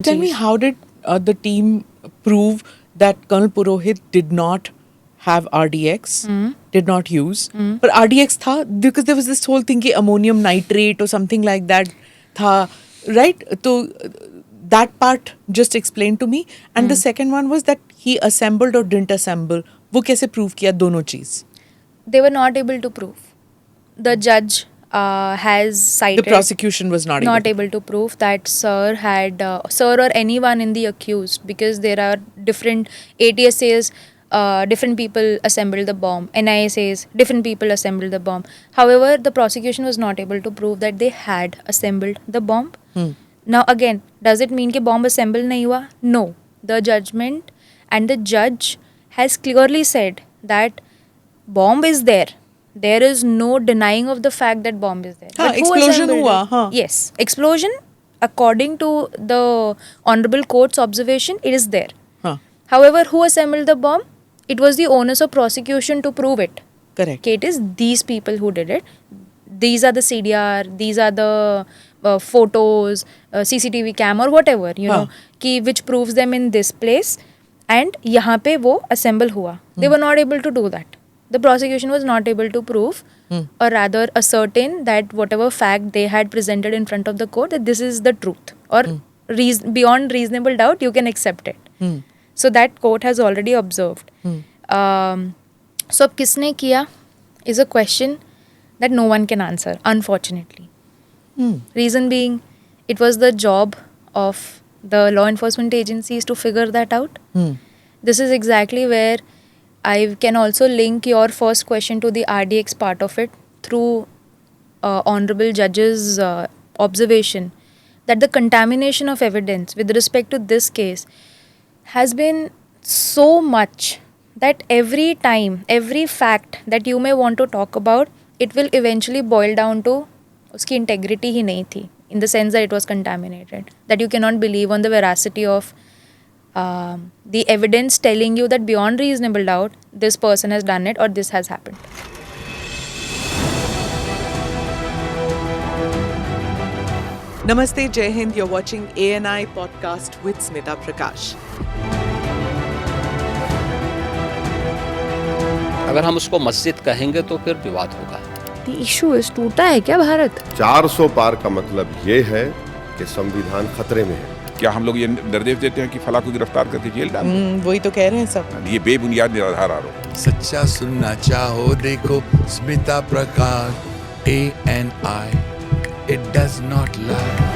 tell me, how did the team prove that Colonel Purohit did not have RDX, did not use? But RDX tha, because there was this whole thing ki ammonium nitrate or something like that tha, right? So that part just explain to me. And the second one was that he assembled or didn't assemble. वो कैसे prove किया दोनों चीज? They were not able to prove. The judge has cited. The prosecution was not able to prove that sir or anyone in the accused, because there are different, ATS says different people assembled the bomb, NIA says different people assembled the bomb. However, the prosecution was not able to prove that they had assembled the bomb. Now again, does it mean कि bomb assemble नहीं हुआ? No. The judgment and the judge has clearly said that bomb is there. There is no denying of the fact that bomb is there. But who explosion assembled हुआ, it? हाँ. Yes, explosion. According to the honorable court's observation, it is there. हाँ. However, who assembled the bomb? It was the onus of prosecution to prove it. Correct. Okay, it is these people who did it. These are the CDR. These are the photos, CCTV cam or whatever, you know, कि which proves them in this place. And यहाँ पे वो assemble हुआ. They were not able to do that. The prosecution was not able to prove or rather ascertain that whatever fact they had presented in front of the court, that this is the truth or beyond reasonable doubt you can accept it. So that court has already observed. So अब किसने किया is a question that no one can answer, unfortunately. Reason being, it was the job of the law enforcement agencies to figure that out. This is exactly where I can also link your first question to the RDX part of it through honorable judge's observation that the contamination of evidence with respect to this case has been so much that every time, every fact that you may want to talk about, it will eventually boil down to उसकी integrity ही नहीं थी, in the sense that it was contaminated, that you cannot believe on the veracity of the evidence telling you that beyond reasonable doubt this person has done it or this has happened. Namaste, Jai Hind. You're watching ANI podcast with Smita Prakash. अगर हम उसको मस्जिद कहेंगे तो फिर विवाद होगा. The issue is टूटा है क्या भारत? 400 पार का मतलब ये है कि संविधान खतरे में है. क्या हम लोग ये निर्देश देते हैं कि फला को गिरफ्तार करके जेल डाल दें? वही तो कह रहे हैं सब. ये बेबुनियाद निराधार आरोप. सच्चा सुनना चाहो देखो स्मिता प्रकाश ANI, it does not lie.